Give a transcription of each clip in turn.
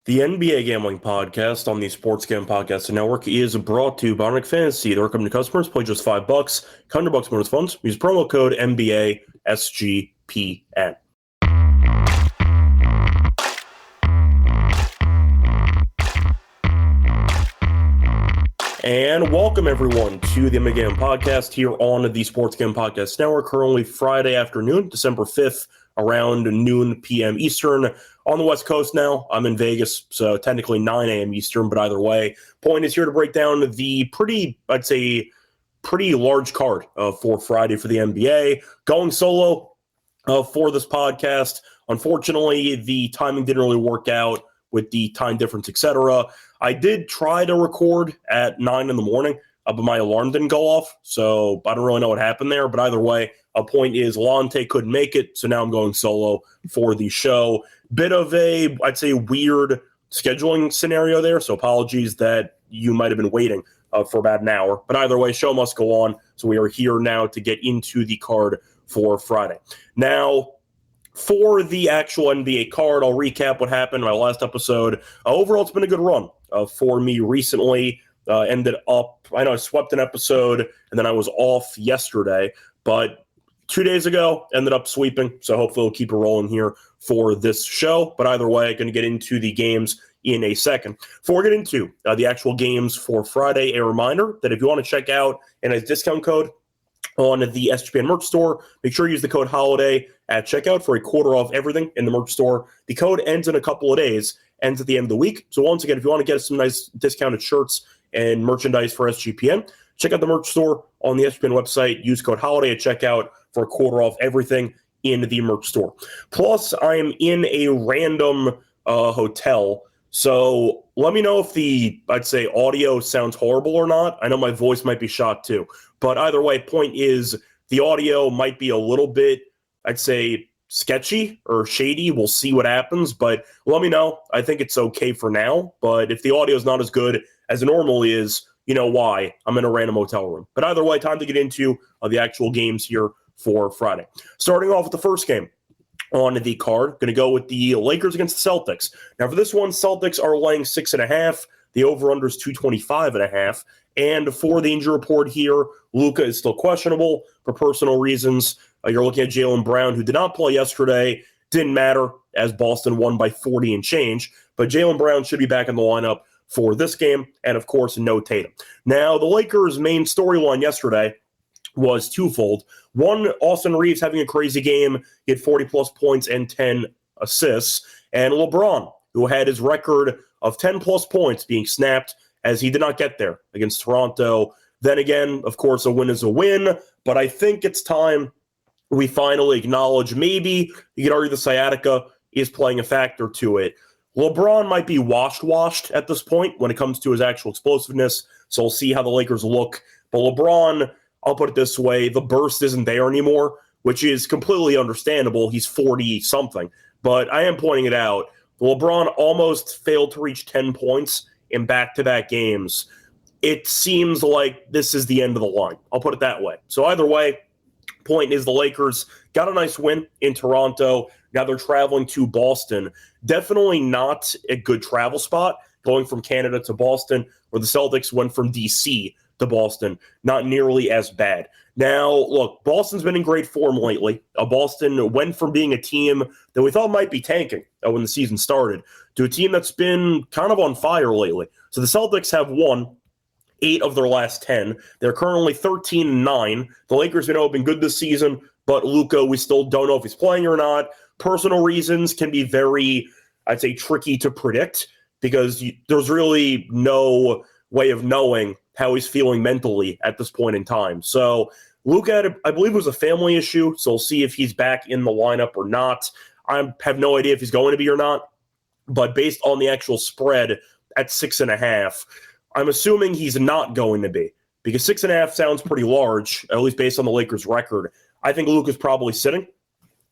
The NBA Gambling Podcast on the Sports Gambling Podcast Network is brought to you by Onyx Fantasy. They're coming to customers. Play just $5, $100 bonus funds. Use promo code NBA SGPN. And welcome everyone to the NBA Gambling Podcast here on the Sports Gambling Podcast Network. Currently Friday afternoon, December 5th, around noon p.m. Eastern. On the West Coast now, I'm in Vegas, so technically 9 a.m. Eastern, but either way, point is here to break down the pretty large card for Friday for the NBA. Going solo for this podcast. Unfortunately, the timing didn't really work out with the time difference, etc. I did try to record at 9 in the morning, but my alarm didn't go off, so I don't really know what happened there. But either way, a point is Lante couldn't make it, so now I'm going solo for the show. Bit of a, I'd say, weird scheduling scenario there, so apologies that you might have been waiting for about an hour. But either way, show must go on, so we are here now to get into the card for Friday. Now, for the actual NBA card, I'll recap what happened in my last episode. Overall, it's been a good run for me recently. Ended up, I know I swept an episode, and then I was off yesterday, but 2 days ago, ended up sweeping, so hopefully we'll keep it rolling here for this show. But either way, I'm going to get into the games in a second. Before we get into the actual games for Friday, a reminder that if you want to check out and a discount code on the SGPN merch store, make sure you use the code HOLIDAY at checkout for a quarter off everything in the merch store. The code ends in a couple of days, ends at the end of the week. So once again, if you want to get some nice discounted shirts and merchandise for SGPN, check out the merch store on the SGPN website. Use code HOLIDAY at checkout for a quarter off everything in the merch store. Plus, I am in a random hotel, so let me know if the, I'd say, audio sounds horrible or not. I know my voice might be shot too, but either way, point is the audio might be a little bit, I'd say, sketchy or shady. We'll see what happens, but let me know. I think it's okay for now, but if the audio is not as good as it normally is, you know why. I'm in a random hotel room. But either way, time to get into the actual games here for Friday. Starting off with the first game on the card, going to go with the Lakers against the Celtics. Now for this one, Celtics are laying 6.5. The over-under is 225.5. And for the injury report here, Luka is still questionable for personal reasons. You're looking at Jaylen Brown, who did not play yesterday. Didn't matter as Boston won by 40 and change. But Jaylen Brown should be back in the lineup for this game. And, of course, no Tatum. Now, the Lakers' main storyline yesterday was twofold. One, Austin Reeves having a crazy game. He had 40-plus points and 10 assists. And LeBron, who had his record of 10-plus points being snapped as he did not get there against Toronto. Then again, of course, a win is a win. But I think it's time we finally acknowledge maybe you could argue the sciatica is playing a factor to it. LeBron might be washed at this point when it comes to his actual explosiveness. So we'll see how the Lakers look. But LeBron, I'll put it this way, the burst isn't there anymore, which is completely understandable. He's 40-something. But I am pointing it out. LeBron almost failed to reach 10 points in back-to-back games. It seems like this is the end of the line. I'll put it that way. So either way, point is the Lakers got a nice win in Toronto. Now they're traveling to Boston. Definitely not a good travel spot going from Canada to Boston, where the Celtics went from D.C. to Boston. Not nearly as bad. Now, look, Boston's been in great form lately. Boston went from being a team that we thought might be tanking when the season started to a team that's been kind of on fire lately. So the Celtics have won 8 of their last 10. They're currently 13-9. The Lakers, have been good this season, but Luka, we still don't know if he's playing or not. Personal reasons can be very, I'd say, tricky to predict because there's really no way of knowing how he's feeling mentally at this point in time. So Luka, I believe it was a family issue, so we'll see if he's back in the lineup or not. I have no idea if he's going to be or not, but based on the actual spread at 6.5, I'm assuming he's not going to be because 6.5 sounds pretty large, at least based on the Lakers' record. I think Luka's probably sitting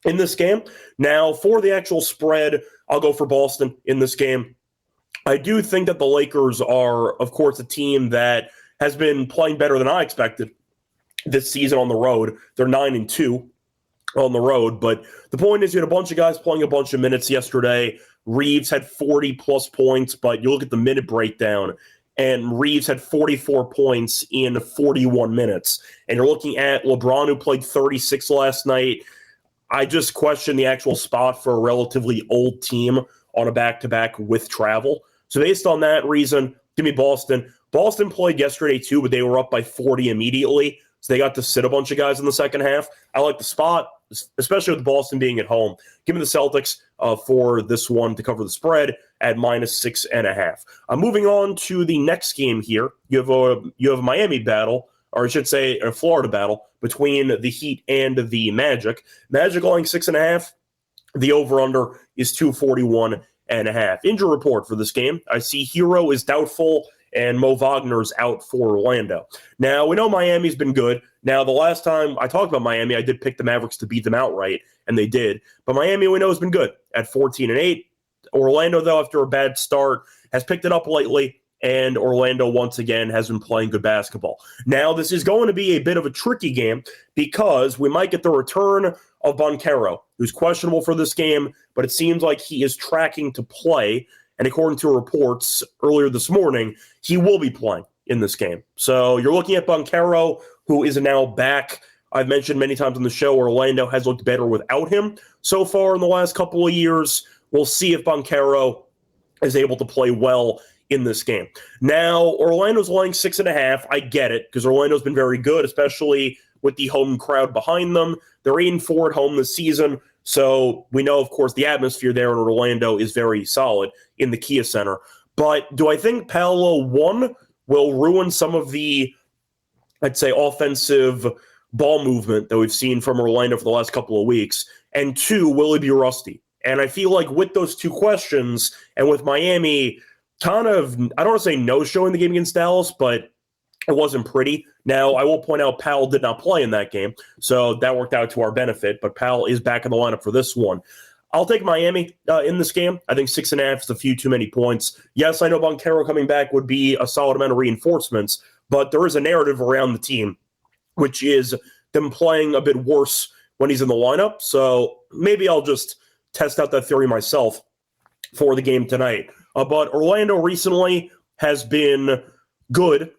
in this game. Now, for the actual spread, I'll go for Boston in this game. I do think that the Lakers are, of course, a team that has been playing better than I expected this season on the road. They're 9-2 on the road, but the point is you had a bunch of guys playing a bunch of minutes yesterday. Reeves had 40-plus points, but you look at the minute breakdown, and Reeves had 44 points in 41 minutes. And you're looking at LeBron, who played 36 last night. I just question the actual spot for a relatively old team on a back-to-back with travel. So based on that reason, give me Boston. Boston played yesterday too, but they were up by 40 immediately. So they got to sit a bunch of guys in the second half. I like the spot, especially with Boston being at home. Give me the Celtics for this one to cover the spread at -6.5. Moving on to the next game here. You have a Miami battle, or I should say a Florida battle between the Heat and the Magic. Magic laying 6.5. The over-under is 241.5. Injury report for this game. I see Hero is doubtful and Mo Wagner's out for Orlando. Now, we know Miami's been good. Now, the last time I talked about Miami, I did pick the Mavericks to beat them outright, and they did. But Miami, we know, has been good at 14-8. Orlando, though, after a bad start, has picked it up lately, and Orlando, once again, has been playing good basketball. Now, this is going to be a bit of a tricky game because we might get the return of Banchero, who's questionable for this game, but it seems like he is tracking to play. And according to reports earlier this morning, he will be playing in this game. So you're looking at Banchero, who is now back. I've mentioned many times on the show, Orlando has looked better without him so far in the last couple of years. We'll see if Banchero is able to play well in this game. Now, Orlando's laying 6.5. I get it, because Orlando's been very good, especially with the home crowd behind them. They're 8-4 at home this season. So we know, of course, the atmosphere there in Orlando is very solid in the Kia Center. But do I think Paolo, 1, will ruin some of the, I'd say, offensive ball movement that we've seen from Orlando for the last couple of weeks? And 2, will he be rusty? And I feel like with those two questions, and with Miami kind of, I don't want to say no-showing the game against Dallas, but it wasn't pretty. Now, I will point out Powell did not play in that game, so that worked out to our benefit, but Powell is back in the lineup for this one. I'll take Miami in this game. I think 6.5 is a few too many points. Yes, I know Banchero coming back would be a solid amount of reinforcements, but there is a narrative around the team, which is them playing a bit worse when he's in the lineup, so maybe I'll just test out that theory myself for the game tonight. But Orlando recently has been good.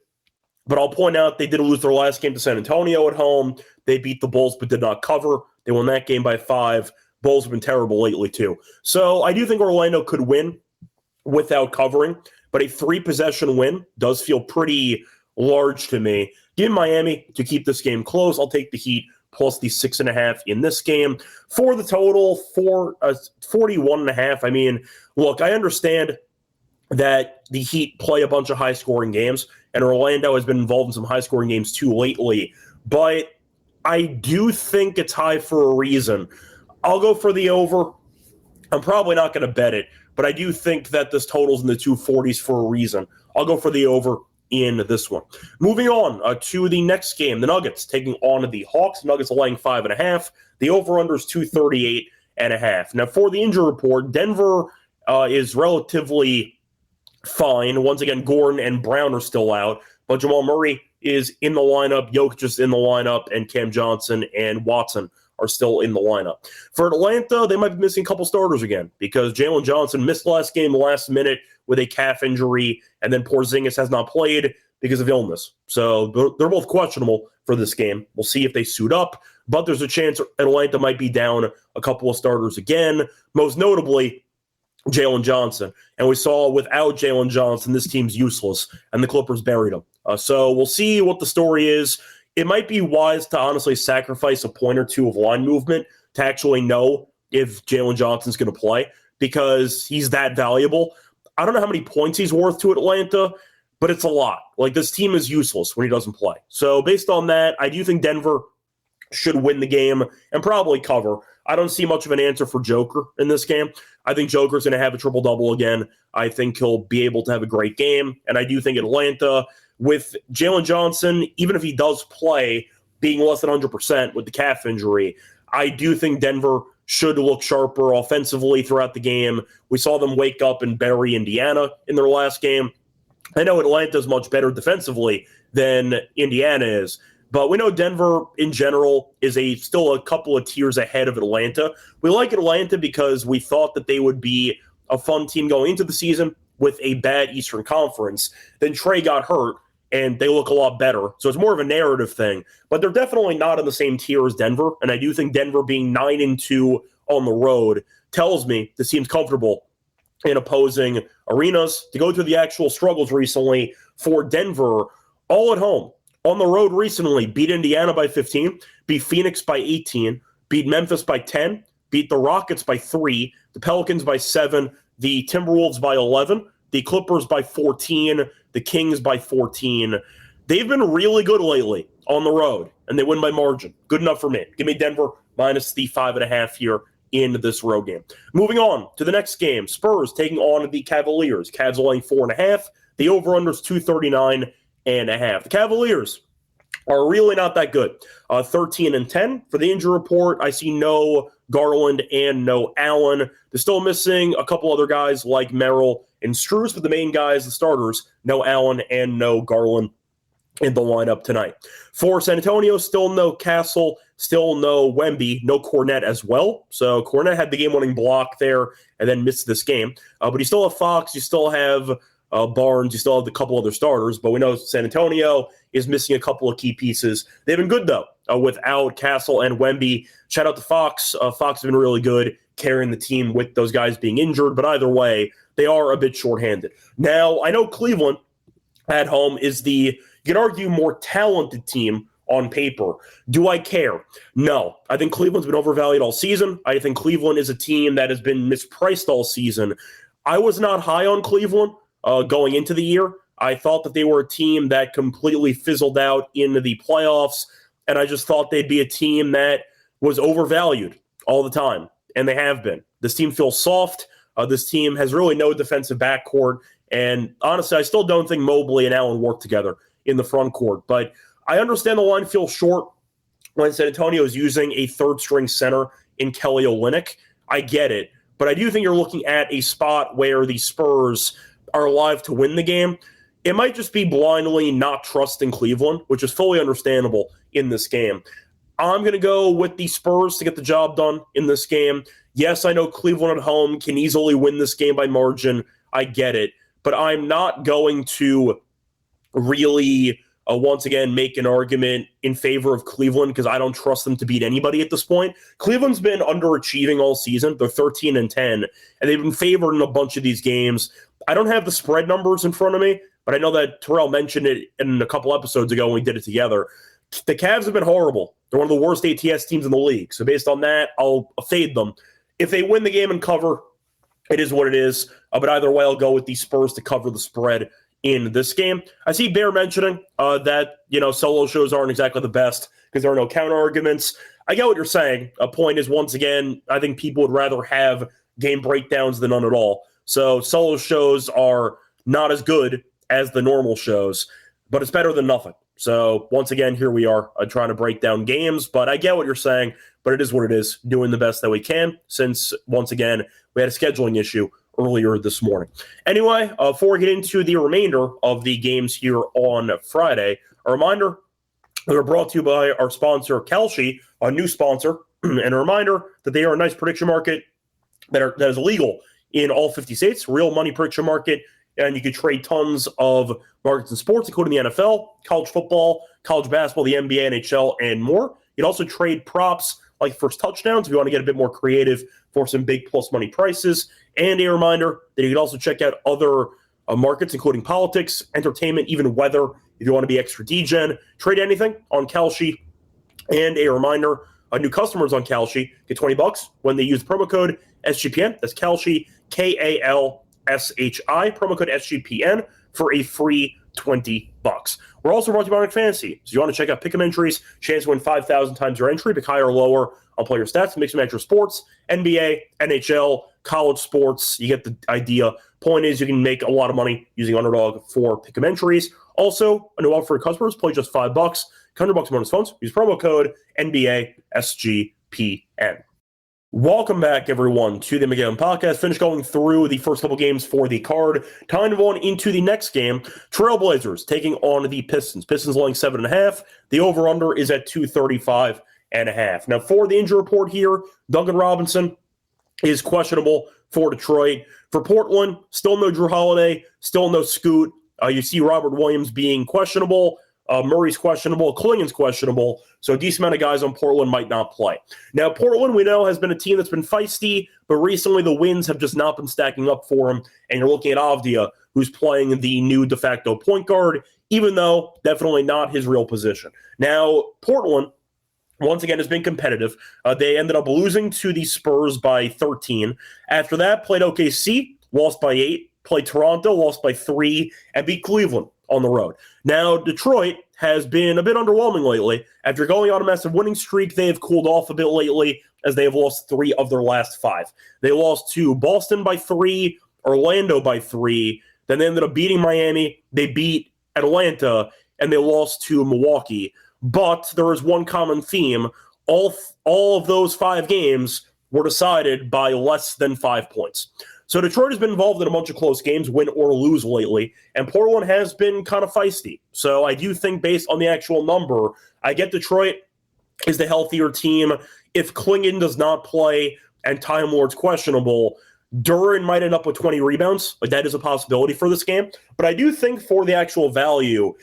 But I'll point out they did lose their last game to San Antonio at home. They beat the Bulls but did not cover. They won that game by 5. Bulls have been terrible lately too. So I do think Orlando could win without covering, but a 3-possession win does feel pretty large to me. Give Miami to keep this game close. I'll take the Heat plus the 6.5 in this game. For the total, 41.5. I mean, look, I understand that the Heat play a bunch of high-scoring games, and Orlando has been involved in some high-scoring games too lately. But I do think it's high for a reason. I'll go for the over. I'm probably not going to bet it, but I do think that this total's in the 240s for a reason. I'll go for the over in this one. Moving on to the next game, the Nuggets taking on the Hawks. Nuggets are laying 5.5. The over-under is 238.5. Now, for the injury report, Denver is relatively fine. Once again, Gordon and Brown are still out, but Jamal Murray is in the lineup, Jokic is in the lineup, and Cam Johnson and Watson are still in the lineup. For Atlanta, they might be missing a couple starters again because Jalen Johnson missed the last game last minute with a calf injury, and then Porzingis has not played because of illness. So they're both questionable for this game. We'll see if they suit up, but there's a chance Atlanta might be down a couple of starters again, most notably Jalen Johnson. And we saw without Jalen Johnson, this team's useless, and the Clippers buried him. So we'll see what the story is. It might be wise to honestly sacrifice a point or two of line movement to actually know if Jalen Johnson's going to play because he's that valuable. I don't know how many points he's worth to Atlanta, but it's a lot. Like, this team is useless when he doesn't play. So based on that, I do think Denver should win the game and probably cover. I don't see much of an answer for Joker in this game. I think Joker's going to have a triple-double again. I think he'll be able to have a great game. And I do think Atlanta, with Jalen Johnson, even if he does play, being less than 100% with the calf injury, I do think Denver should look sharper offensively throughout the game. We saw them wake up and bury Indiana in their last game. I know Atlanta's much better defensively than Indiana is, but we know Denver in general is still a couple of tiers ahead of Atlanta. We like Atlanta because we thought that they would be a fun team going into the season with a bad Eastern Conference. Then Trey got hurt, and they look a lot better. So it's more of a narrative thing. But they're definitely not in the same tier as Denver, and I do think Denver being 9-2 on the road tells me this team's comfortable in opposing arenas. To go through the actual struggles recently for Denver, all at home. On the road recently, beat Indiana by 15, beat Phoenix by 18, beat Memphis by 10, beat the Rockets by 3, the Pelicans by 7, the Timberwolves by 11, the Clippers by 14, the Kings by 14. They've been really good lately on the road, and they win by margin. Good enough for me. Give me Denver minus the 5.5 here in this road game. Moving on to the next game, Spurs taking on the Cavaliers. Cavs laying 4.5. The over-under is 239.5. The Cavaliers are really not that good. 13-10 for the injury report. I see no Garland and no Allen. They're still missing a couple other guys like Merrill and Strus, but the main guys, the starters, no Allen and no Garland in the lineup tonight. For San Antonio, still no Castle, still no Wemby, no Cornette as well. So Cornette had the game-winning block there and then missed this game. But you still have Fox, you still have Barnes, you still have a couple other starters, but we know San Antonio is missing a couple of key pieces. They've been good, though, without Castle and Wemby. Shout out to Fox. Fox has been really good carrying the team with those guys being injured, but either way, they are a bit shorthanded. Now, I know Cleveland at home is the, you can argue, more talented team on paper. Do I care? No. I think Cleveland's been overvalued all season. I think Cleveland is a team that has been mispriced all season. I was not high on Cleveland going into the year. I thought that they were a team that completely fizzled out into the playoffs, and I just thought they'd be a team that was overvalued all the time, and they have been. This team feels soft. This team has really no defensive backcourt, and honestly, I still don't think Mobley and Allen work together in the front court, but I understand the line feels short when San Antonio is using a third-string center in Kelly Olynyk. I get it, but I do think you're looking at a spot where the Spurs are alive to win the game. It might just be blindly not trusting Cleveland, which is fully understandable in this game. I'm going to go with the Spurs to get the job done in this game. Yes, I know Cleveland at home can easily win this game by margin. I get it. But I'm not going to really, once again, make an argument in favor of Cleveland because I don't trust them to beat anybody at this point. Cleveland's been underachieving all season. They're 13-10, and they've been favored in a bunch of these games. I don't have the spread numbers in front of me, but I know that Terrell mentioned it in a couple episodes ago when we did it together. The Cavs have been horrible. They're one of the worst ATS teams in the league. So based on that, I'll fade them. If they win the game and cover, it is what it is. But either way, I'll go with the Spurs to cover the spread in this game. I see Bear mentioning that, solo shows aren't exactly the best because there are no counter arguments. I get what you're saying. A point is, once again, I think people would rather have game breakdowns than none at all. So solo shows are not as good as the normal shows, but it's better than nothing. So once again, here we are trying to break down games, but I get what you're saying, but it is what it is, doing the best that we can since, once again, we had a scheduling issue earlier this morning. Anyway, before we get into the remainder of the games here on Friday, a reminder, we're brought to you by our sponsor, Kalshi, a new sponsor, and a reminder that they are a nice prediction market that is legal in all 50 states, real money prediction market, and you can trade tons of markets and sports, including the NFL, college football, college basketball, the NBA, NHL, and more. You can also trade props like first touchdowns if you want to get a bit more creative for some big plus money prices. And a reminder that you can also check out other markets, including politics, entertainment, even weather, if you want to be extra degen. Trade anything on Kalshi. And a reminder, new customers on Kalshi get $20 when they use the promo code SGPN. That's Kalshi, Kalshi, promo code SGPN for a free $20. We're also brought to you by Onyx Fantasy. So you want to check out pick'em entries, chance to win 5,000 times your entry, pick higher or lower on player stats, mix and match your sports, NBA, NHL, college sports. You get the idea. Point is, you can make a lot of money using Underdog for pick'em entries. Also, a new offer for customers, play just $5, $100 bonus phones. Use promo code NBA SGPN. Welcome back, everyone, to the McGowan Podcast. Finished going through the first couple games for the card. Time to go on into the next game. Trailblazers taking on the Pistons. Pistons laying 7.5. The over-under is at 235.5. Now, for the injury report here, Duncan Robinson is questionable for Detroit. For Portland, still no Drew Holiday, still no Scoot. You see Robert Williams being questionable. Murray's questionable. Klingen's questionable. So a decent amount of guys on Portland might not play. Now, Portland, we know, has been a team that's been feisty, but recently the wins have just not been stacking up for them. And you're looking at Avdia, who's playing the new de facto point guard, even though definitely not his real position. Now, Portland, once again, has been competitive. They ended up losing to the Spurs by 13. After that, played OKC, lost by 8, played Toronto, lost by 3, and beat Cleveland on the road. Now, Detroit has been a bit underwhelming lately. After going on a massive winning streak, they have cooled off a bit lately as they have lost 3 of their last 5. They lost to Boston by 3, Orlando by 3, then they ended up beating Miami, they beat Atlanta, and they lost to Milwaukee. But there is one common theme. All of those 5 games were decided by less than 5 points. So Detroit has been involved in a bunch of close games, win or lose lately, and Portland has been kind of feisty. So I do think based on the actual number, I get Detroit is the healthier team. If Klingen does not play and Time Lord's questionable, Duran might end up with 20 rebounds. Like, that is a possibility for this game. But I do think for the actual value,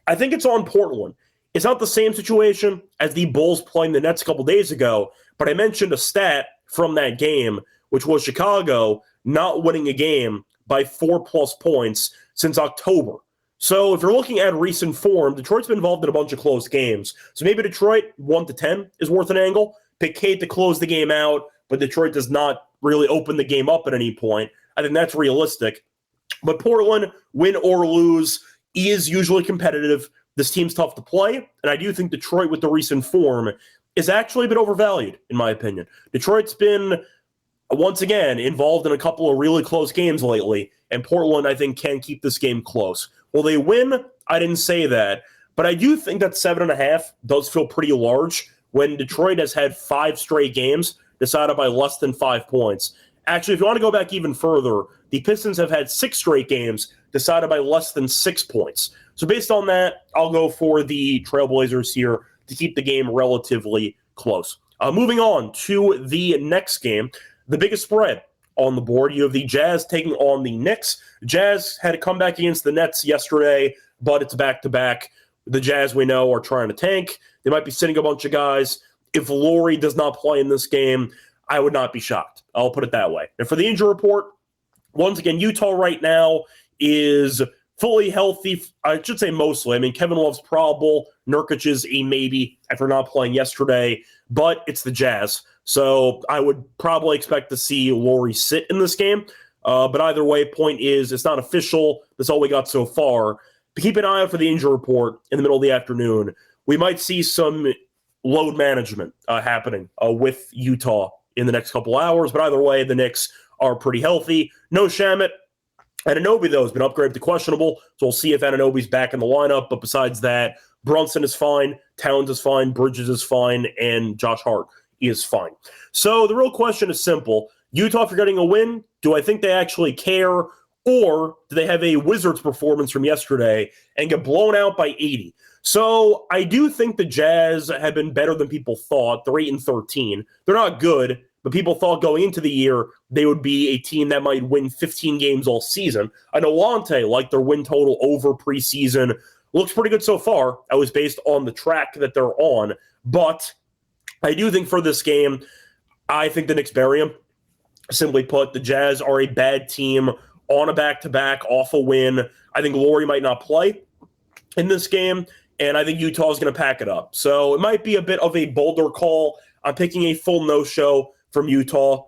I think it's on Portland. It's not the same situation as the Bulls playing the Nets a couple days ago, but I mentioned a stat from that game, which was Chicago not winning a game by 4+ points since October. So if you're looking at recent form, Detroit's been involved in a bunch of close games. So maybe Detroit 1-10 is worth an angle. Pick Kate to close the game out, but Detroit does not really open the game up at any point. I think that's realistic. But Portland, win or lose, is usually competitive. This team's tough to play, and I do think Detroit, with the recent form, is actually a bit overvalued, in my opinion. Detroit's been, once again, involved in a couple of really close games lately, and Portland, I think, can keep this game close. Will they win? I didn't say that, but I do think that 7.5 does feel pretty large when Detroit has had 5 straight games decided by less than 5 points. Actually, if you want to go back even further, the Pistons have had 6 straight games decided by less than 6 points. So based on that, I'll go for the Trailblazers here to keep the game relatively close. Moving on to the next game, the biggest spread on the board. You have the Jazz taking on the Knicks. Jazz had a comeback against the Nets yesterday, but it's back-to-back. The Jazz, we know, are trying to tank. They might be sitting a bunch of guys. If Laurie does not play in this game, I would not be shocked. I'll put it that way. And for the injury report, once again, Utah right now is fully healthy. I should say mostly. I mean, Kevin Love's probable. Nurkic is a maybe after not playing yesterday, but it's the Jazz. So I would probably expect to see Laurie sit in this game. But either way, point is, it's not official. That's all we got so far. But keep an eye out for the injury report in the middle of the afternoon. We might see some load management happening with Utah in the next couple hours. But either way, the Knicks are pretty healthy. No Shamet. Anunoby, though, has been upgraded to questionable, so we'll see if Anunoby's back in the lineup. But besides that, Brunson is fine, Towns is fine, Bridges is fine, and Josh Hart is fine. So the real question is simple. Utah, if you're getting a win, do I think they actually care, or do they have a Wizards performance from yesterday and get blown out by 80? So I do think the Jazz have been better than people thought. They're 8-13. They're not good, but people thought going into the year they would be a team that might win 15 games all season. I know Lante liked their win total over preseason. Looks pretty good so far. That was based on the track that they're on. But I do think for this game, I think the Knicks bury them. Simply put, the Jazz are a bad team on a back-to-back, off a win. I think Laurie might not play in this game, and I think Utah is going to pack it up. So it might be a bit of a bolder call. I'm picking a full no-show from Utah.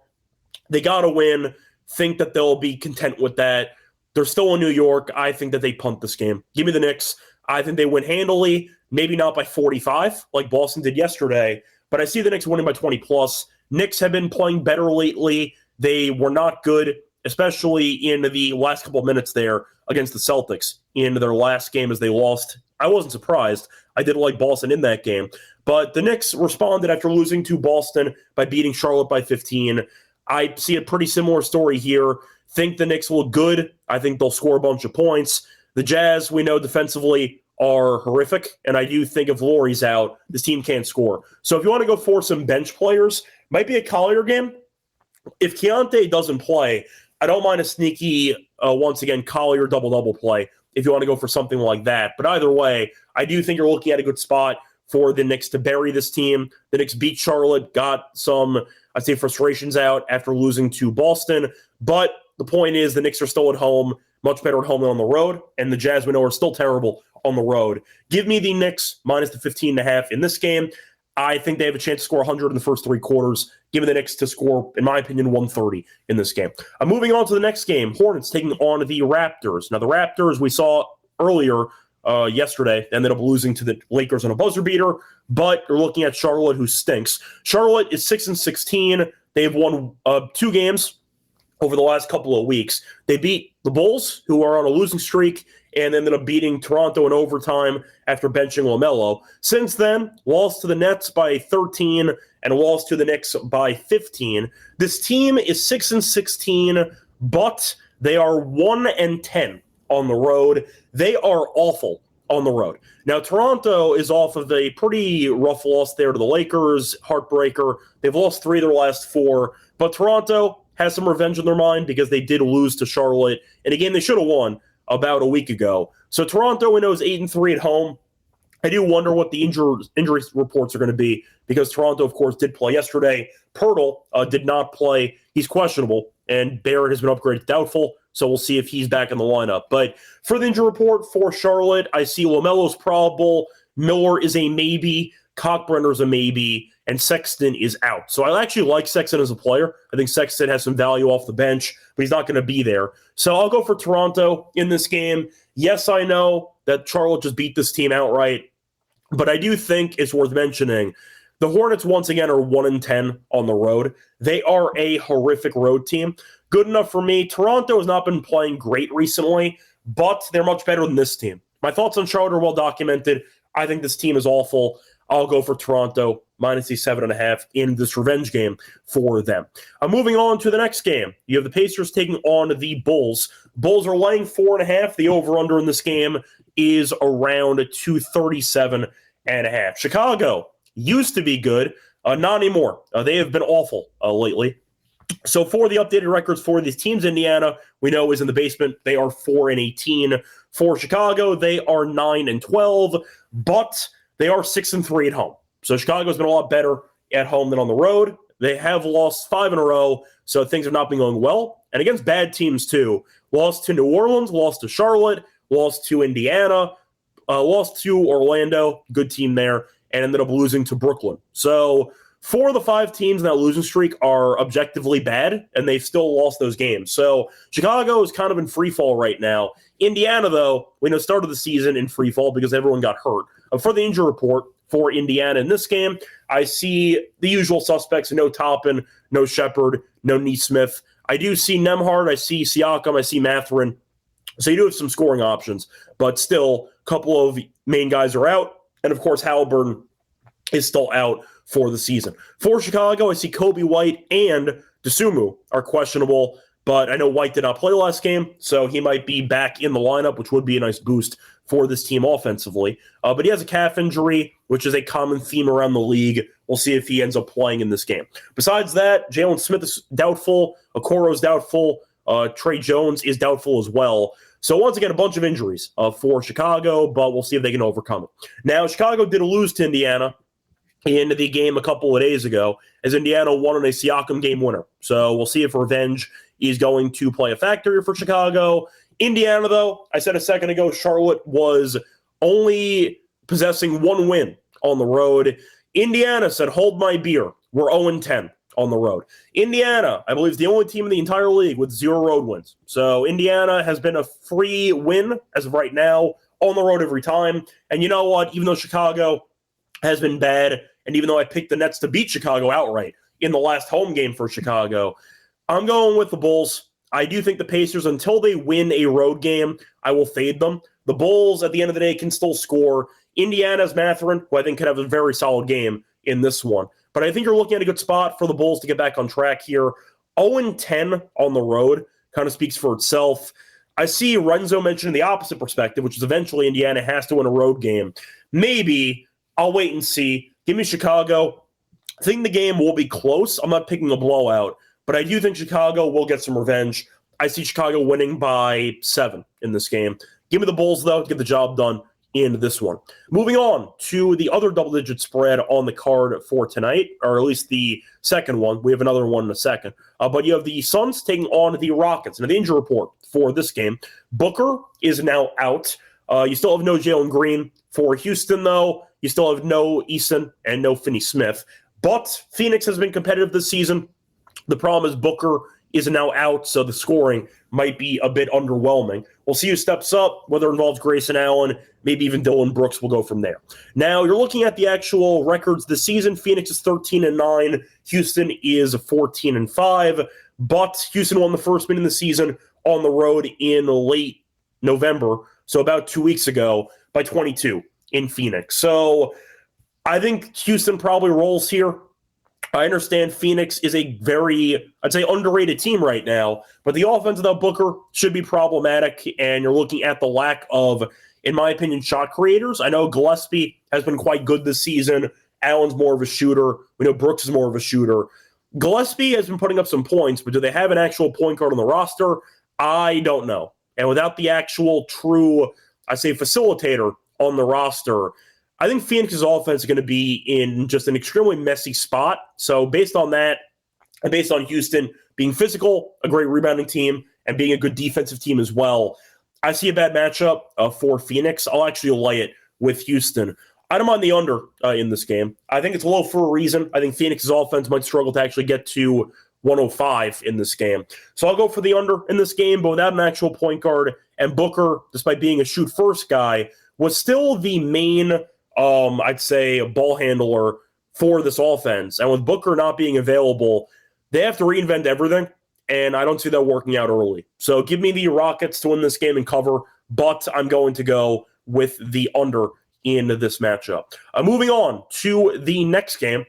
They got to win. Think that they'll be content with that. They're still in New York. I think that they punt this game. Give me the Knicks. I think they win handily, maybe not by 45 like Boston did yesterday, but I see the Knicks winning by 20+. Knicks have been playing better lately. They were not good, especially in the last couple of minutes there against the Celtics in their last game as they lost. I wasn't surprised. I did like Boston in that game. But the Knicks responded after losing to Boston by beating Charlotte by 15. I see a pretty similar story here. Think the Knicks look good. I think they'll score a bunch of points. The Jazz, we know defensively, are horrific. And I do think if Laurie's out, this team can't score. So if you want to go for some bench players, might be a Collier game. If Keontae doesn't play, I don't mind a sneaky, once again, Collier double-double play if you want to go for something like that. But either way, I do think you're looking at a good spot for the Knicks to bury this team. The Knicks beat Charlotte, got some, I'd say, frustrations out after losing to Boston. But the point is the Knicks are still at home, much better at home than on the road, and the Jazz, we know, are still terrible on the road. Give me the Knicks minus the 15.5 in this game. I think they have a chance to score 100 in the first three quarters. Give me the Knicks to score, in my opinion, 130 in this game. I'm moving on to the next game. Hornets taking on the Raptors. Now, the Raptors, we saw earlier yesterday, ended up losing to the Lakers on a buzzer beater, but you're looking at Charlotte, who stinks. Charlotte is 6-16. They've won 2 games over the last couple of weeks. They beat the Bulls, who are on a losing streak, and ended up beating Toronto in overtime after benching LaMelo. Since then, lost to the Nets by 13 and lost to the Knicks by 15. This team is 6-16, but they are 1-10 on the road. They are awful on the road. Now, Toronto is off of a pretty rough loss there to the Lakers, heartbreaker. They've lost 3 of their last 4, but Toronto has some revenge in their mind because they did lose to Charlotte in a game they should have won about a week ago. So Toronto, we know, is 8-3 at home. I do wonder what the injury reports are going to be because Toronto, of course, did play yesterday. Pirtle did not play. He's questionable, and Barrett has been upgraded to doubtful, so we'll see if he's back in the lineup. But for the injury report for Charlotte, I see LaMelo's probable, Miller is a maybe, Cockbrenner's a maybe, and Sexton is out. So I actually like Sexton as a player. I think Sexton has some value off the bench, but he's not going to be there. So I'll go for Toronto in this game. Yes, I know that Charlotte just beat this team outright, but I do think it's worth mentioning the Hornets, once again, are 1-10 on the road. They are a horrific road team. Good enough for me. Toronto has not been playing great recently, but they're much better than this team. My thoughts on Charlotte are well documented. I think this team is awful. I'll go for Toronto minus the 7.5 in this revenge game for them. I'm moving on to the next game. You have the Pacers taking on the Bulls. Bulls are laying 4.5. The over-under in this game is around 237.5. Chicago used to be good, not anymore. They have been awful lately. So for the updated records for these teams, Indiana, we know, is in the basement. They are 4-18. For Chicago, they are 9-12, but they are 6-3 at home. So Chicago's been a lot better at home than on the road. They have lost 5 in a row, so things have not been going well. And against bad teams, too. Lost to New Orleans, lost to Charlotte, lost to Indiana, lost to Orlando, good team there, and ended up losing to Brooklyn. So 4 of the 5 teams in that losing streak are objectively bad, and they've still lost those games. So Chicago is kind of in free fall right now. Indiana, though, we know started the season in free fall because everyone got hurt. For the injury report for Indiana in this game, I see the usual suspects: no Toppin, no Shepard, no Nesmith. I do see Nembhard, I see Siakam, I see Mathurin. So you do have some scoring options, but still, a couple of main guys are out. And, of course, Halliburton is still out for the season. For Chicago, I see Kobe White and Dosunmu are questionable, but I know White did not play last game, so he might be back in the lineup, which would be a nice boost for this team offensively. But he has a calf injury, which is a common theme around the league. We'll see if he ends up playing in this game. Besides that, Jalen Smith is doubtful. Okoro is doubtful. Trey Jones is doubtful as well. So once again, a bunch of injuries for Chicago, but we'll see if they can overcome it. Now, Chicago did lose to Indiana in the game a couple of days ago, as Indiana won on a Siakam game winner. So we'll see if revenge is going to play a factor here for Chicago. Indiana, though, I said a second ago, Charlotte was only possessing 1 win on the road. Indiana said, hold my beer. We're 0-10 on the road. Indiana, I believe, is the only team in the entire league with 0 road wins. So Indiana has been a free win as of right now, on the road every time. And you know what? Even though Chicago has been bad, and even though I picked the Nets to beat Chicago outright in the last home game for Chicago, I'm going with the Bulls. I do think the Pacers, until they win a road game, I will fade them. The Bulls, at the end of the day, can still score. Indiana's Mathurin, who I think could have a very solid game in this one. But I think you're looking at a good spot for the Bulls to get back on track here. 0-10 on the road kind of speaks for itself. I see Renzo mentioning the opposite perspective, which is eventually Indiana has to win a road game. Maybe. I'll wait and see. Give me Chicago. I think the game will be close. I'm not picking a blowout, but I do think Chicago will get some revenge. I see Chicago winning by 7 in this game. Give me the Bulls, though, to get the job done in this one. Moving on to the other double-digit spread on the card for tonight, or at least the second one. We have another one in a second. But you have the Suns taking on the Rockets. Now, the injury report for this game, Booker is now out. You still have no Jalen Green. For Houston, though, you still have no Eason and no Finney-Smith. But Phoenix has been competitive this season. The problem is Booker is now out, so the scoring might be a bit underwhelming. We'll see who steps up, whether it involves Grayson Allen, maybe even Dillon Brooks. Will go from there. Now, you're looking at the actual records this season. Phoenix is 13-9. Houston is 14-5. But Houston won the first meeting of the season on the road in late November, so about 2 weeks ago, by 22 in Phoenix. So I think Houston probably rolls here. I understand Phoenix is a very, I'd say, underrated team right now, but the offense without Booker should be problematic, and you're looking at the lack of, in my opinion, shot creators. I know Gillespie has been quite good this season. Allen's more of a shooter. We know Brooks is more of a shooter. Gillespie has been putting up some points, but do they have an actual point guard on the roster? I don't know. And without the actual true, I say, facilitator on the roster, I think Phoenix's offense is going to be in just an extremely messy spot. So based on that, and based on Houston being physical, a great rebounding team, and being a good defensive team as well, I see a bad matchup for Phoenix. I'll actually lay it with Houston. I don't mind the under in this game. I think it's low for a reason. I think Phoenix's offense might struggle to actually get to 105 in this game. So I'll go for the under in this game, but without an actual point guard. And Booker, despite being a shoot-first guy, was still the main, I'd say, ball handler for this offense. And with Booker not being available, they have to reinvent everything, and I don't see that working out early. So give me the Rockets to win this game and cover, but I'm going to go with the under in this matchup. Moving on to the next game,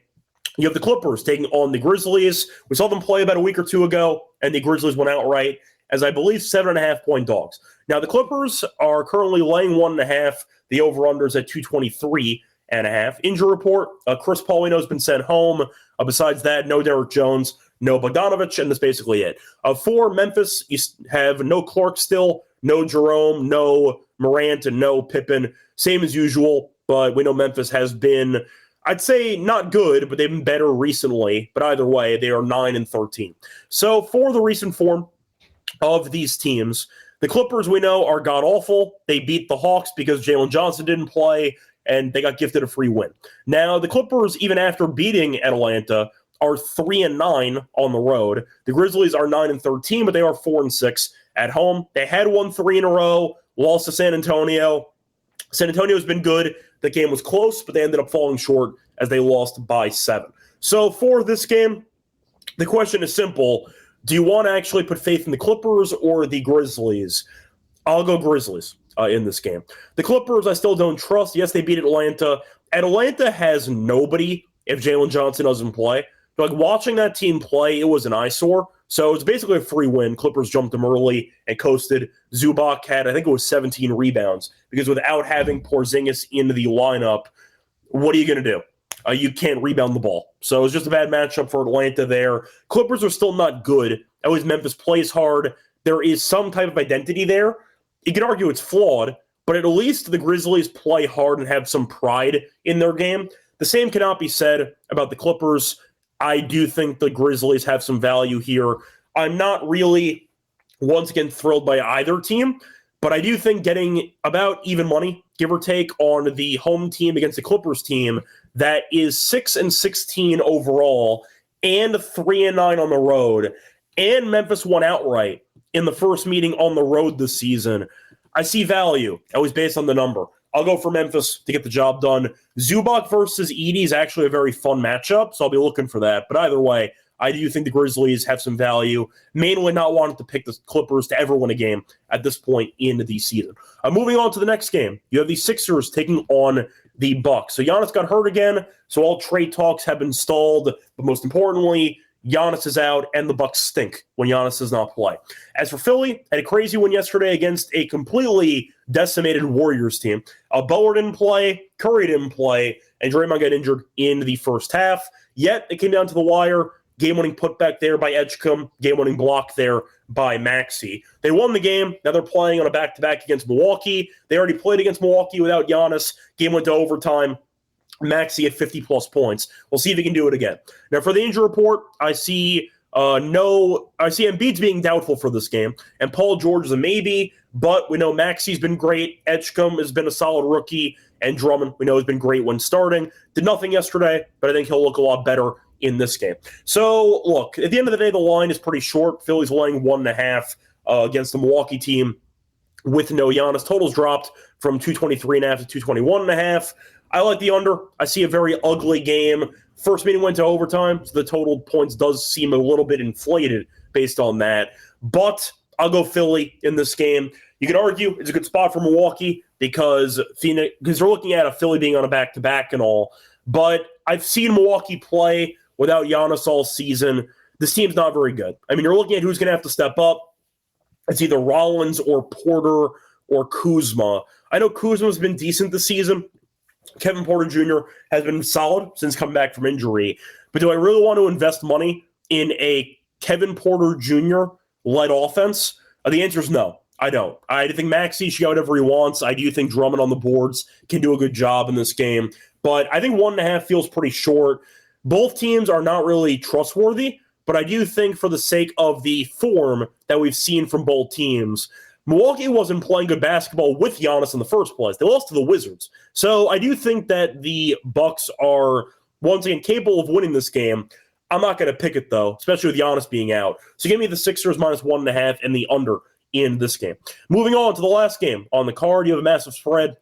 you have the Clippers taking on the Grizzlies. We saw them play about a week or two ago, and the Grizzlies went outright as, I believe, 7.5-point dogs. Now, the Clippers are currently laying 1.5. The over-under's at 223.5. Injury report, Chris Paulino has been sent home. Besides that, no Derrick Jones, no Bogdanovich, and that's basically it. For Memphis, you have no Clark still, no Jerome, no Morant, and no Pippen. Same as usual, but we know Memphis has been, I'd say, not good, but they've been better recently. But either way, they are 9-13. So for the recent form of these teams, the Clippers, we know, are god-awful. They beat the Hawks because Jalen Johnson didn't play, and they got gifted a free win. Now, the Clippers, even after beating Atlanta, are 3-9 on the road. The Grizzlies are 9-13, but they are 4-6 at home. They had won 3 in a row, lost to San Antonio. San Antonio's been good. The game was close, but they ended up falling short as they lost by 7. So for this game, the question is simple. Do you want to actually put faith in the Clippers or the Grizzlies? I'll go Grizzlies in this game. The Clippers, I still don't trust. Yes, they beat Atlanta. Atlanta has nobody if Jalen Johnson doesn't play. But like watching that team play, it was an eyesore. So it's basically a free win. Clippers jumped them early and coasted. Zubac had, I think it was 17 rebounds, because without having Porzingis in the lineup, what are you going to do? You can't rebound the ball. So it was just a bad matchup for Atlanta there. Clippers are still not good. At least Memphis plays hard. There is some type of identity there. You could argue it's flawed, but at least the Grizzlies play hard and have some pride in their game. The same cannot be said about the Clippers. I do think the Grizzlies have some value here. I'm not really, once again, thrilled by either team, but I do think getting about even money, give or take, on the home team against the Clippers team that is 6-16 overall and 3-9 on the road, and Memphis won outright in the first meeting on the road this season, I see value, always based on the number. I'll go for Memphis to get the job done. Zubac versus Edey is actually a very fun matchup, so I'll be looking for that. But either way, I do think the Grizzlies have some value, mainly not wanting to pick the Clippers to ever win a game at this point in the season. Moving on to the next game, you have the Sixers taking on the Bucks. So Giannis got hurt again, so all trade talks have been stalled. But most importantly, Giannis is out, and the Bucks stink when Giannis does not play. As for Philly, had a crazy win yesterday against a completely decimated Warriors team. Butler didn't play, Curry didn't play, and Draymond got injured in the first half. Yet, it came down to the wire. Game-winning putback there by Edgecombe. Game-winning block there by Maxey. They won the game. Now they're playing on a back-to-back against Milwaukee. They already played against Milwaukee without Giannis. Game went to overtime. Maxey at 50-plus points. We'll see if he can do it again. Now, for the injury report, I see Embiid's being doubtful for this game, and Paul George is a maybe, but we know Maxey's been great. Edgecombe has been a solid rookie, and Drummond, we know, has been great when starting. Did nothing yesterday, but I think he'll look a lot better in this game. So, look, at the end of the day, the line is pretty short. Philly's laying 1.5 against the Milwaukee team with no Giannis. Totals dropped from 223.5 to 221.5. I like the under. I see a very ugly game. First meeting went to overtime, so the total points does seem a little bit inflated based on that. But I'll go Philly in this game. You could argue it's a good spot for Milwaukee because they're looking at a Philly being on a back-to-back and all. But I've seen Milwaukee play without Giannis all season. This team's not very good. I mean, you're looking at who's going to have to step up. It's either Rollins or Porter or Kuzma. I know Kuzma's been decent this season. Kevin Porter Jr. has been solid since coming back from injury. But do I really want to invest money in a Kevin Porter Jr.-led offense? The answer is no, I don't. I think Maxey should get whatever he wants. I do think Drummond on the boards can do a good job in this game. But I think 1.5 feels pretty short. Both teams are not really trustworthy, but I do think for the sake of the form that we've seen from both teams, Milwaukee wasn't playing good basketball with Giannis in the first place. They lost to the Wizards. So I do think that the Bucks are, once again, capable of winning this game. I'm not going to pick it, though, especially with Giannis being out. So give me the Sixers minus 1.5 and the under in this game. Moving on to the last game on the card, you have a massive spread.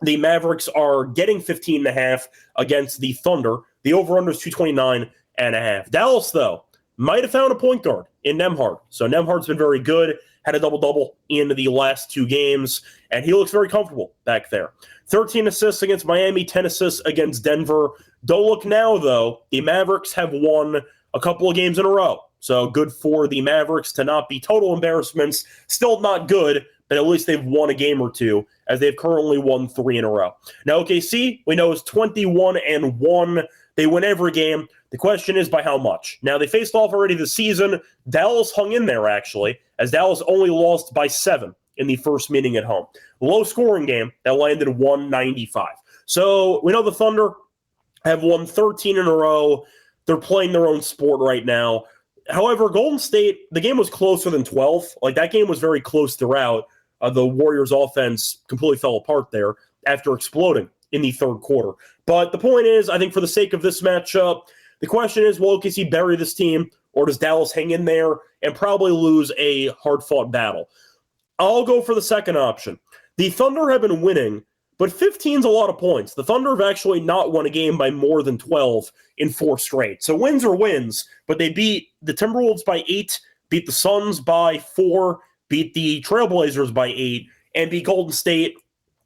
The Mavericks are getting 15.5 against the Thunder. The over-under is 229.5. Dallas, though, might have found a point guard in Nembhard. So Nembhard's been very good. Had a double-double in the last 2 games, and he looks very comfortable back there. 13 assists against Miami, 10 assists against Denver. Don't look now, though. The Mavericks have won a couple of games in a row. So good for the Mavericks to not be total embarrassments. Still not good, but at least they've won a game or two, as they've currently won 3 in a row. Now, OKC, we know, is 21-1. They win every game. The question is by how much. Now, they faced off already this season. Dallas hung in there, actually, as Dallas only lost by 7 in the first meeting at home. Low-scoring game that landed 195. So we know the Thunder have won 13 in a row. They're playing their own sport right now. However, Golden State, the game was closer than 12. Like, that game was very close throughout. The Warriors' offense completely fell apart there after exploding in the third quarter. But the point is, I think for the sake of this matchup, the question is, will OKC bury this team, or does Dallas hang in there and probably lose a hard-fought battle? I'll go for the second option. The Thunder have been winning, but 15 is a lot of points. The Thunder have actually not won a game by more than 12 in 4 straight. So wins are wins, but they beat the Timberwolves by 8, beat the Suns by 4, beat the Trailblazers by 8, and beat Golden State,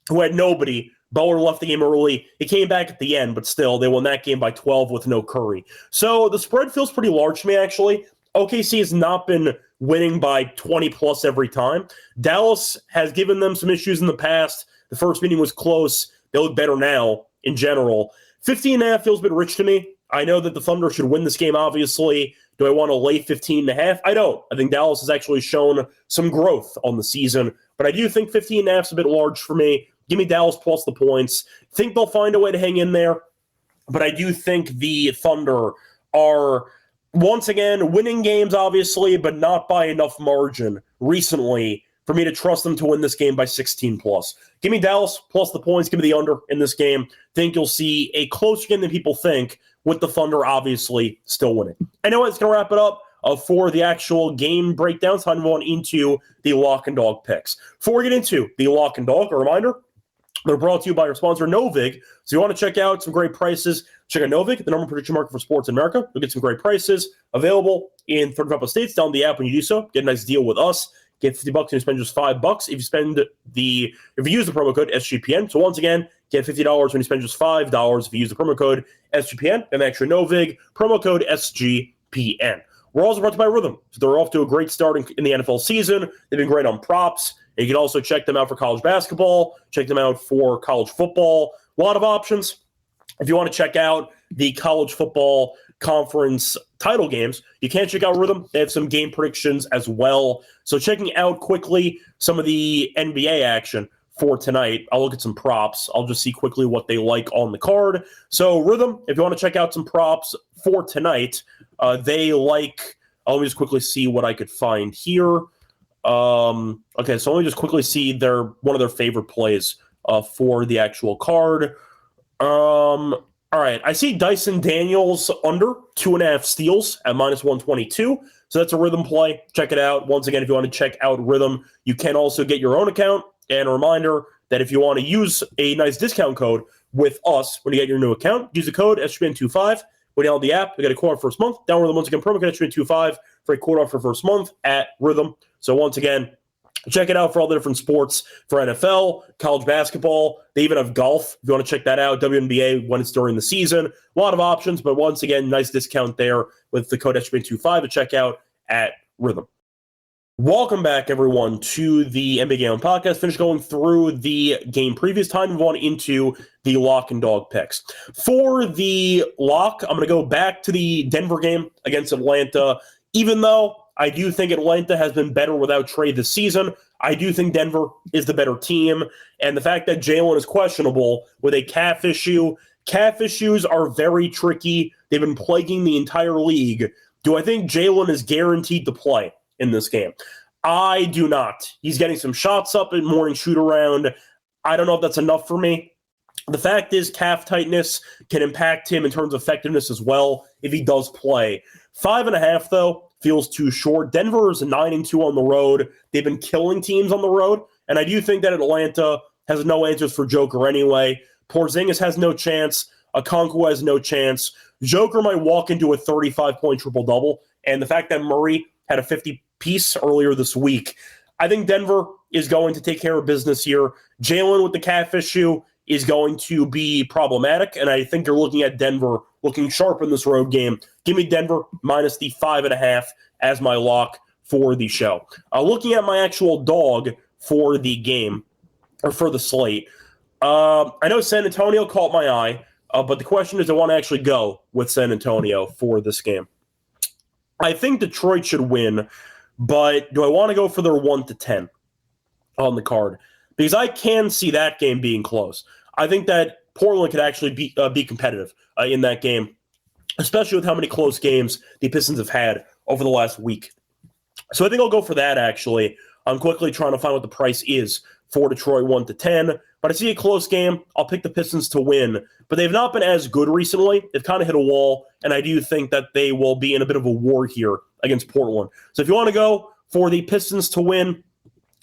who had nobody. Butler left the game early. He came back at the end, but still, they won that game by 12 with no Curry. So the spread feels pretty large to me, actually. OKC has not been winning by 20-plus every time. Dallas has given them some issues in the past. The first meeting was close. They look better now in general. 15.5 feels a bit rich to me. I know that the Thunder should win this game, obviously. Do I want to lay 15.5? I don't. I think Dallas has actually shown some growth on the season, but I do think 15.5 is a bit large for me. Give me Dallas plus the points. Think they'll find a way to hang in there, but I do think the Thunder are, once again, winning games, obviously, but not by enough margin recently for me to trust them to win this game by 16 plus. Give me Dallas plus the points. Give me the under in this game. Think you'll see a closer game than people think, with the Thunder obviously still winning. I know it's going to wrap it up for the actual game breakdowns. Time to move on into the lock and dog picks. Before we get into the lock and dog, a reminder, they're brought to you by our sponsor, Novig. So you want to check out some great prices, check out Novig, the number one prediction market for sports in America. You'll get some great prices available in 35 states. Download the app when you do so. Get a nice deal with us. Get $50 and you spend just $5 if you use the promo code SGPN. So once again, get $50 when you spend just $5 if you use the promo code SGPN. And extra Novig, promo code SGPN. We're also brought to you by Rhythm. So they're off to a great start in the NFL season. They've been great on props. And you can also check them out for college basketball, check them out for college football. A lot of options. If you want to check out the college football conference title games, you can't check out Rhythm. They have some game predictions as well. So checking out quickly some of the NBA action for tonight. I'll look at some props. I'll just see quickly what they like on the card. So Rhythm, if you want to check out some props for tonight, they like, let me just quickly see what I could find here. Okay, so let me just quickly see one of their favorite plays for the actual card. All right, I see Dyson Daniels under 2.5 steals at -122. So that's a Rhythm play. Check it out. Once again, if you want to check out Rhythm, you can also get your own account. And a reminder that if you want to use a nice discount code with us when you get your new account, use the code SGPN25. When you download the app, you get a quarter off first month. Download the once again promo code SGPN25 for a quarter off for first month at Rhythm. So once again, check it out for all the different sports for NFL, college basketball. They even have golf. If you want to check that out, WNBA when it's during the season. A lot of options, but once again, nice discount there with the code SGPN25 to check out at Rhythm. Welcome back, everyone, to the NBA Game Podcast. Finished going through the game previews. Time to move on into the lock and dog picks. For the lock, I'm going to go back to the Denver game against Atlanta. Even though I do think Atlanta has been better without Trey this season, I do think Denver is the better team. And the fact that Jalen is questionable with a calf issue, calf issues are very tricky. They've been plaguing the entire league. Do I think Jalen is guaranteed to play in this game? I do not. He's getting some shots up in morning shoot around. I don't know if that's enough for me. The fact is calf tightness can impact him in terms of effectiveness as well if he does play. 5.5, though, feels too short. Denver is 9-2 on the road. They've been killing teams on the road, and I do think that Atlanta has no answers for Joker anyway. Porzingis has no chance. Okonkwo has no chance. Joker might walk into a 35-point triple-double, and the fact that Murray had a 50-piece earlier this week, I think Denver is going to take care of business here. Jalen with the calf issue is going to be problematic, and I think you're looking at Denver looking sharp in this road game. Give me Denver minus the 5.5 as my lock for the show. Looking at my actual dog for the game, or for the slate, I know San Antonio caught my eye, but the question is, I want to actually go with San Antonio for this game. I think Detroit should win, but do I want to go for their 1-10 on the card? Because I can see that game being close. I think that Portland could actually be competitive in that game, especially with how many close games the Pistons have had over the last week. So I think I'll go for that, actually. I'm quickly trying to find what the price is for Detroit 1-10. But I see a close game. I'll pick the Pistons to win. But they've not been as good recently. They've kind of hit a wall, and I do think that they will be in a bit of a war here against Portland. So if you want to go for the Pistons to win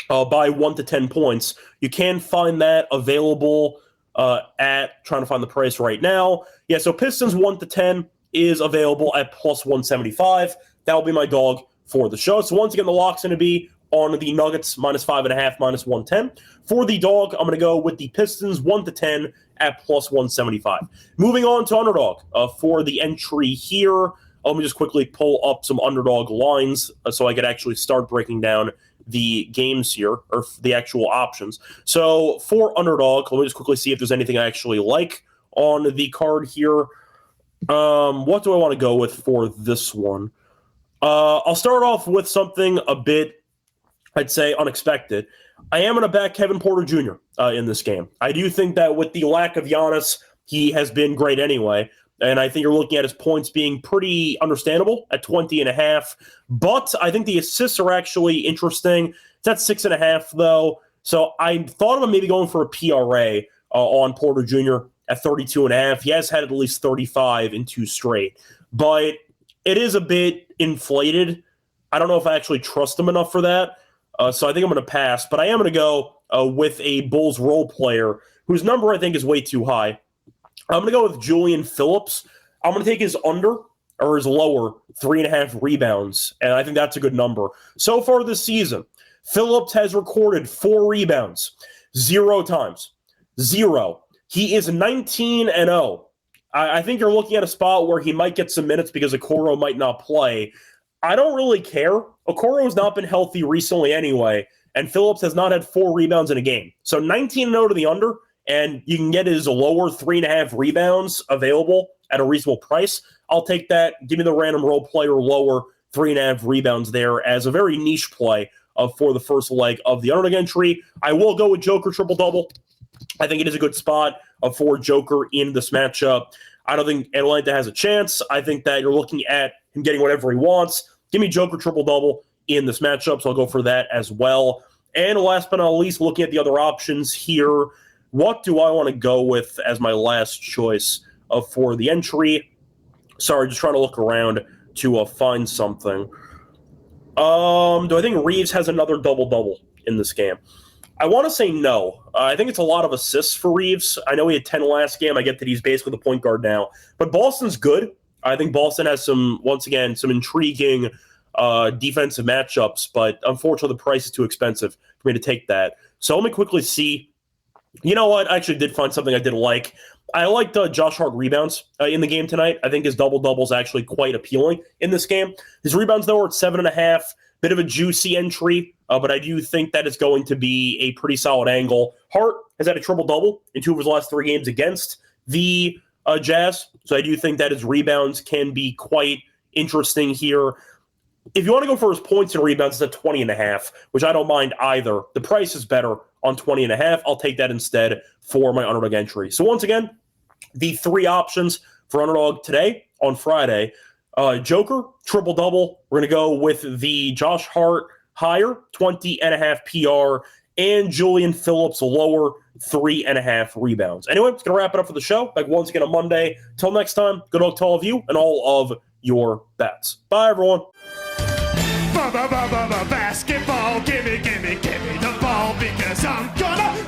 by 1-10 points, you can find that available at, trying to find the price right now. Yeah, so Pistons 1-10 is available at plus 175. That will be my dog for the show. So once again, the lock's going to be on the Nuggets minus 5.5, minus 110. For the dog, I'm going to go with the Pistons 1-10 at plus 175. Moving on to underdog for the entry here. Let me just quickly pull up some underdog lines so I could actually start breaking down the games here, or the actual options. So for underdog, let me just quickly see if there's anything I actually like on the card here. What do I want to go with for this one? I'll start off with something a bit, I'd say, unexpected. I am going to back Kevin Porter Jr. In this game. I do think that with the lack of Giannis, he has been great anyway. And I think you're looking at his points being pretty understandable at 20.5. But I think the assists are actually interesting. It's at 6.5, though. So I thought of maybe going for a PRA on Porter Jr. at 32.5. He has had at least 35 in 2 straight. But it is a bit inflated. I don't know if I actually trust him enough for that. So I think I'm going to pass. But I am going to go with a Bulls role player whose number I think is way too high. I'm going to go with Julian Phillips. I'm going to take his under or his lower 3.5 rebounds, and I think that's a good number. So far this season, Phillips has recorded 4 rebounds, 0 times. 0. He is 19-0. I think you're looking at a spot where he might get some minutes because Okoro might not play. I don't really care. Okoro has not been healthy recently anyway, and Phillips has not had 4 rebounds in a game. So 19-0 to the under, and you can get his lower 3.5 rebounds available at a reasonable price, I'll take that. Give me the random role player lower, 3.5 rebounds there as a very niche play for the first leg of the underdog entry. I will go with Joker triple-double. I think it is a good spot for Joker in this matchup. I don't think Atlanta has a chance. I think that you're looking at him getting whatever he wants. Give me Joker triple-double in this matchup, so I'll go for that as well. And last but not least, looking at the other options here, what do I want to go with as my last choice for the entry? Sorry, just trying to look around to find something. Do I think Reeves has another double-double in this game? I want to say no. I think it's a lot of assists for Reeves. I know he had 10 last game. I get that he's basically the point guard now. But Boston's good. I think Boston has some intriguing defensive matchups, but unfortunately the price is too expensive for me to take that. So let me quickly see. You know what? I actually did find something I did like. I liked Josh Hart rebounds in the game tonight. I think his double-double is actually quite appealing in this game. His rebounds, though, are at 7.5. Bit of a juicy entry, but I do think that is going to be a pretty solid angle. Hart has had a triple-double in 2 of his last 3 games against the Jazz, so I do think that his rebounds can be quite interesting here. If you want to go for his points and rebounds, it's at 20.5, which I don't mind either. The price is better on 20.5. I'll take that instead for my underdog entry. So once again, the 3 options for underdog today on Friday. Joker, triple-double. We're going to go with the Josh Hart higher, 20.5 PR, and Julian Phillips lower, 3.5 rebounds. Anyway, it's going to wrap it up for the show. Back once again on Monday. Till next time, good luck to all of you and all of your bets. Bye, everyone. Basketball, gimme the ball because I'm gonna